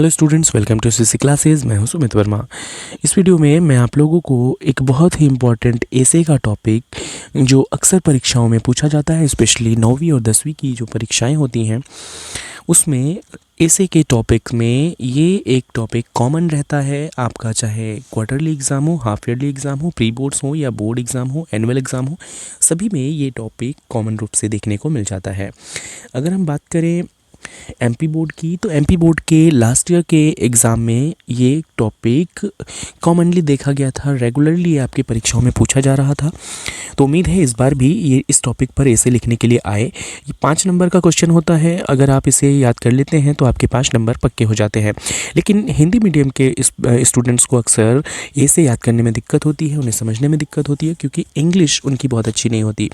Hello students, welcome to CC classes. मैं हूं सुमित वर्मा। इस वीडियो में मैं आप लोगों को एक बहुत ही इम्पॉर्टेंट एसे का टॉपिक जो अक्सर परीक्षाओं में पूछा जाता है, स्पेशली 9वीं और 10वीं की जो परीक्षाएं होती हैं उसमें एसे के टॉपिक में ये एक टॉपिक कॉमन रहता है आपका, चाहे क्वार्टरली एग्ज़ाम हो, हाफ ईयरली एग्ज़ाम हो, प्री बोर्ड्स हो या बोर्ड एग्ज़ाम हो, एनुअल एग्ज़ाम हो, सभी में ये टॉपिक कॉमन रूप से देखने को मिल जाता है। अगर हम बात करें एमपी बोर्ड की, तो एमपी बोर्ड के लास्ट ईयर के एग्ज़ाम में ये टॉपिक कॉमनली देखा गया था, रेगुलरली आपकी परीक्षाओं में पूछा जा रहा था। तो उम्मीद है इस बार भी ये इस टॉपिक पर ऐसे लिखने के लिए आए। ये 5 नंबर का क्वेश्चन होता है, अगर आप इसे याद कर लेते हैं तो आपके 5 नंबर पक्के हो जाते हैं। लेकिन हिंदी मीडियम के स्टूडेंट्स को अक्सर ऐसे याद करने में दिक्कत होती है, उन्हें समझने में दिक्कत होती है, क्योंकि इंग्लिश उनकी बहुत अच्छी नहीं होती।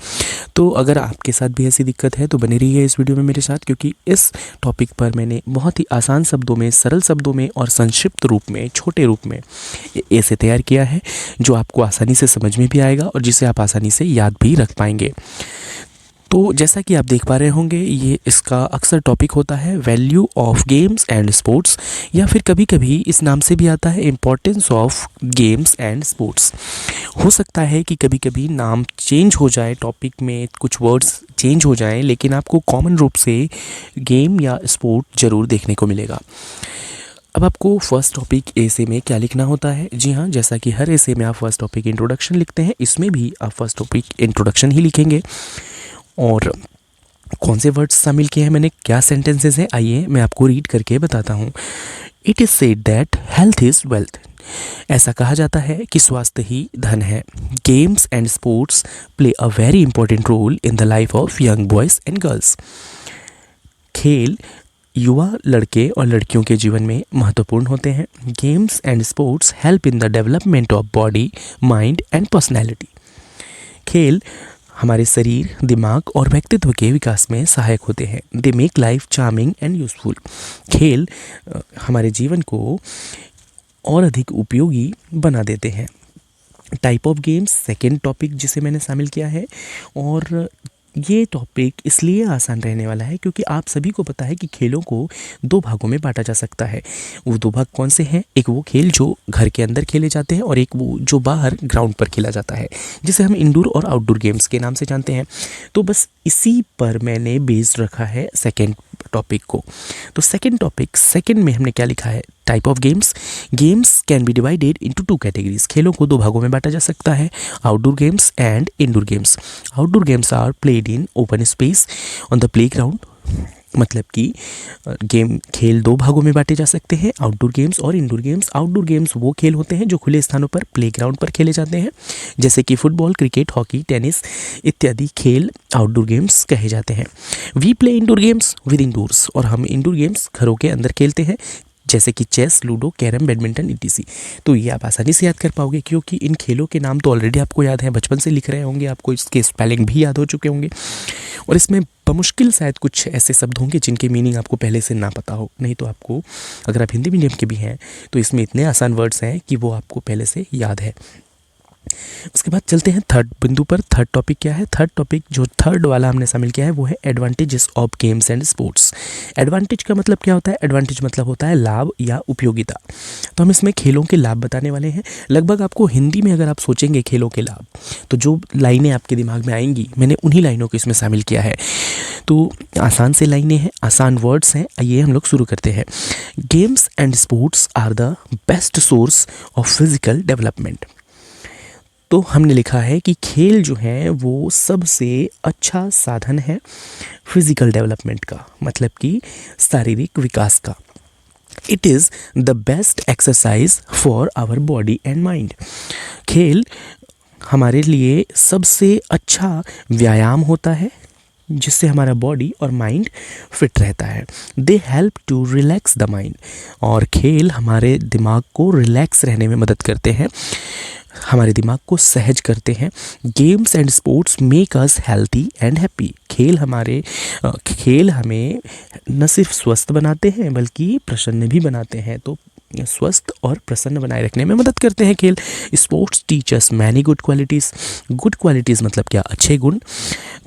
तो अगर आपके साथ भी ऐसी दिक्कत है तो बने रहिए इस वीडियो में मेरे साथ, क्योंकि इस टॉपिक पर मैंने बहुत ही आसान शब्दों में, सरल शब्दों में और संक्षिप्त रूप में, छोटे रूप में ऐसे तैयार किया है जो आपको आसानी से समझ में भी आएगा और जिसे आप आसानी से याद भी रख पाएंगे। तो जैसा कि आप देख पा रहे होंगे, ये इसका अक्सर टॉपिक होता है value of games and sports, या फिर कभी कभी इस नाम से भी आता है importance of games and sports. हो सकता है कि कभी कभी नाम चेंज हो जाए, टॉपिक में कुछ वर्ड्स चेंज हो जाएं, लेकिन आपको कॉमन रूप से गेम या स्पोर्ट ज़रूर देखने को मिलेगा। अब आपको फर्स्ट टॉपिक एसे में क्या लिखना होता है? जी हाँ, जैसा कि हर एसे में आप फर्स्ट टॉपिक इंट्रोडक्शन लिखते हैं, इसमें भी आप फर्स्ट टॉपिक इंट्रोडक्शन ही लिखेंगे। और कौन से वर्ड्स शामिल किए हैं मैंने, क्या सेंटेंसेस हैं, आइए मैं आपको रीड करके बताता हूँ। It is said that health is wealth. ऐसा कहा जाता है कि स्वास्थ्य ही धन है। Games and sports play a very important role in the life of young boys and girls. खेल युवा लड़के और लड़कियों के जीवन में महत्वपूर्ण होते हैं। Games and sports help in the development of body, mind and personality. खेल हमारे शरीर, दिमाग और व्यक्तित्व के विकास में सहायक होते हैं। They make life charming and useful. खेल हमारे जीवन को और अधिक उपयोगी बना देते हैं। Type of games second topic जिसे मैंने शामिल किया है, और ये टॉपिक इसलिए आसान रहने वाला है क्योंकि आप सभी को पता है कि खेलों को 2 भागों में बांटा जा सकता है। वो 2 भाग कौन से हैं? एक वो खेल जो घर के अंदर खेले जाते हैं और एक वो जो बाहर ग्राउंड पर खेला जाता है, जिसे हम इंडोर और आउटडोर गेम्स के नाम से जानते हैं। तो बस इसी पर मैंने बेस रखा है सेकेंड टॉपिक को। तो सेकेंड टॉपिक, सेकेंड में हमने क्या लिखा है? Type of games. Games can be divided into 2 categories. खेलों को 2 भागों में बांटा जा सकता है, outdoor games and indoor games. Outdoor games are played in open space on the playground. मतलब कि खेल 2 भागों में बांटे जा सकते हैं, आउटडोर गेम्स और इंडोर गेम्स। आउटडोर गेम्स वो खेल होते हैं जो खुले स्थानों पर, प्लेग्राउंड पर खेले जाते हैं, जैसे कि फुटबॉल, क्रिकेट, हॉकी, टेनिस इत्यादि खेल आउटडोर गेम्स कहे जाते हैं। We play indoor games with indoors, और हम इंडोर गेम्स घरों के अंदर खेलते हैं, जैसे कि चेस, लूडो, कैरम, बैडमिंटन इत्यादि। तो ये आप आसानी से याद कर पाओगे क्योंकि इन खेलों के नाम तो ऑलरेडी आपको याद है, बचपन से लिख रहे होंगे, आपको इसके स्पेलिंग भी याद हो चुके होंगे। और इसमें बमुश्किल शायद कुछ ऐसे शब्द होंगे जिनके मीनिंग आपको पहले से ना पता हो, नहीं तो आपको, अगर आप हिंदी मीडियम के भी हैं तो इसमें इतने आसान वर्ड्स हैं कि वो आपको पहले से याद है। उसके बाद चलते हैं थर्ड बिंदु पर। थर्ड टॉपिक क्या है? थर्ड टॉपिक जो थर्ड वाला हमने शामिल किया है वो है advantages of games and sports. Advantage का मतलब क्या होता है? एडवांटेज मतलब होता है लाभ या उपयोगिता। तो हम इसमें खेलों के लाभ बताने वाले हैं। लगभग आपको हिंदी में अगर आप सोचेंगे खेलों के लाभ, तो जो लाइनें आपके दिमाग में आएंगी, मैंने उन्हीं लाइनों को इसमें शामिल किया है। तो आसान से लाइनें हैं, आसान वर्ड्स हैं। आइए हम लोग शुरू करते हैं। Games and sports are the best source of physical development. तो हमने लिखा है कि खेल जो है वो सबसे अच्छा साधन है फिजिकल डेवलपमेंट का, मतलब कि शारीरिक विकास का। It is the best exercise for our body and mind. खेल हमारे लिए सबसे अच्छा व्यायाम होता है जिससे हमारा बॉडी और माइंड फिट रहता है। They help to relax the mind, और खेल हमारे दिमाग को रिलैक्स रहने में मदद करते हैं, हमारे दिमाग को सहज करते हैं। Games and sports make us healthy and happy. खेल हमें न सिर्फ स्वस्थ बनाते हैं बल्कि प्रसन्न भी बनाते हैं। तो स्वस्थ और प्रसन्न बनाए रखने में मदद करते हैं खेल। Sports teachers many good qualities मतलब क्या, अच्छे गुण।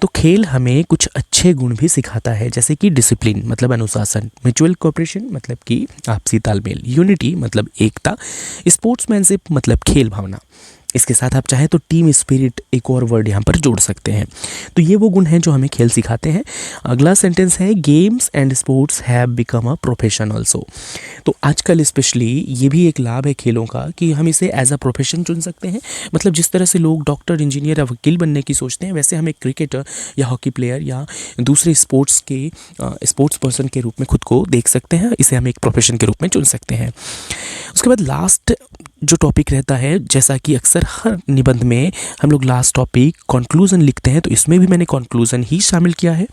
तो खेल हमें कुछ अच्छे गुण भी सिखाता है, जैसे कि डिसिप्लिन मतलब अनुशासन, म्यूचुअल कोऑपरेशन मतलब कि आपसी तालमेल, यूनिटी मतलब एकता, स्पोर्ट्समैनशिप मतलब खेल भावना। इसके साथ आप चाहें तो टीम स्पिरिट एक और वर्ड यहाँ पर जोड़ सकते हैं। तो ये वो गुण हैं जो हमें खेल सिखाते हैं। अगला सेंटेंस है games and sports have become a profession also. तो आजकल स्पेशली ये भी एक लाभ है खेलों का कि हम इसे एज अ प्रोफेशन चुन सकते हैं। मतलब जिस तरह से लोग डॉक्टर, इंजीनियर या वकील बनने की सोचते हैं, वैसे हम एक क्रिकेटर या हॉकी प्लेयर या दूसरे स्पोर्ट्स पर्सन के रूप में खुद को देख सकते हैं। इसे हम एक प्रोफेशन के रूप में चुन सकते हैं। उसके बाद लास्ट जो टॉपिक रहता है, जैसा कि अक्सर हर निबंध में हम लोग लास्ट टॉपिक कंक्लूजन लिखते हैं, तो इसमें भी मैंने कंक्लूजन ही शामिल किया है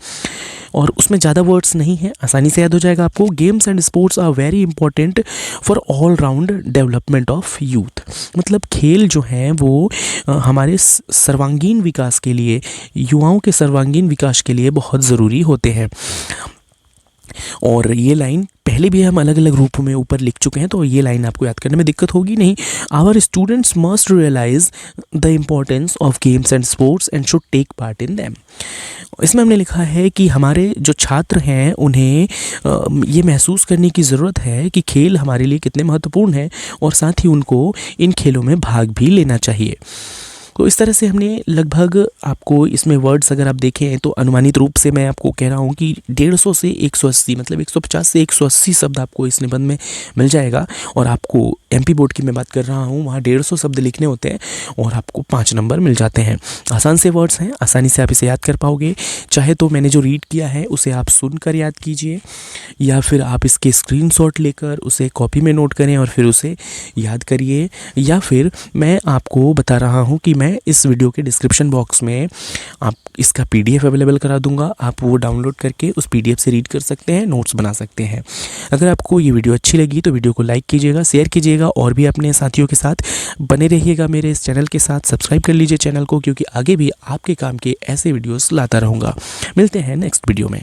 और उसमें ज़्यादा वर्ड्स नहीं है, आसानी से याद हो जाएगा आपको। Games and sports are very important for all round development of youth. मतलब खेल जो हैं वो हमारे सर्वांगीण विकास के लिए, युवाओं के सर्वांगीण विकास के लिए बहुत ज़रूरी होते हैं। और ये लाइन पहले भी हम अलग अलग रूपों में ऊपर लिख चुके हैं, तो ये लाइन आपको याद करने में दिक्कत होगी नहीं। Our students must realize the importance of games and sports and should take part in them. इसमें हमने लिखा है कि हमारे जो छात्र हैं उन्हें ये महसूस करने की ज़रूरत है कि खेल हमारे लिए कितने महत्वपूर्ण हैं और साथ ही उनको इन खेलों में भाग भी लेना चाहिए। तो इस तरह से हमने लगभग आपको इसमें वर्ड्स अगर आप देखें तो अनुमानित रूप से मैं आपको कह रहा हूँ कि 150 से 180 मतलब 150 से 180 शब्द आपको इस निबंध में मिल जाएगा। और आपको एमपी बोर्ड की मैं बात कर रहा हूँ, वहाँ 150 शब्द लिखने होते हैं और आपको 5 नंबर मिल जाते हैं। आसान से वर्ड्स हैं, आसानी से आप इसे याद कर पाओगे। चाहे तो मैंने जो रीड किया है उसे आप सुनकर याद कीजिए या फिर आप इसके स्क्रीनशॉट लेकर उसे कॉपी में नोट करें और फिर उसे याद करिए, या फिर मैं आपको बता रहा हूँ कि मैं इस वीडियो के डिस्क्रिप्शन बॉक्स में आप इसका पीडीएफ अवेलेबल करा दूंगा। आप वो डाउनलोड करके उस पीडीएफ से रीड कर सकते हैं, नोट्स बना सकते हैं। अगर आपको ये वीडियो अच्छी लगी तो वीडियो को लाइक कीजिएगा, शेयर कीजिएगा और भी अपने साथियों के साथ बने रहिएगा। मेरे इस चैनल के साथ सब्सक्राइब कर लीजिए चैनल को, क्योंकि आगे भी आपके काम के ऐसे वीडियोस लाता रहूँगा। मिलते हैं नेक्स्ट वीडियो में।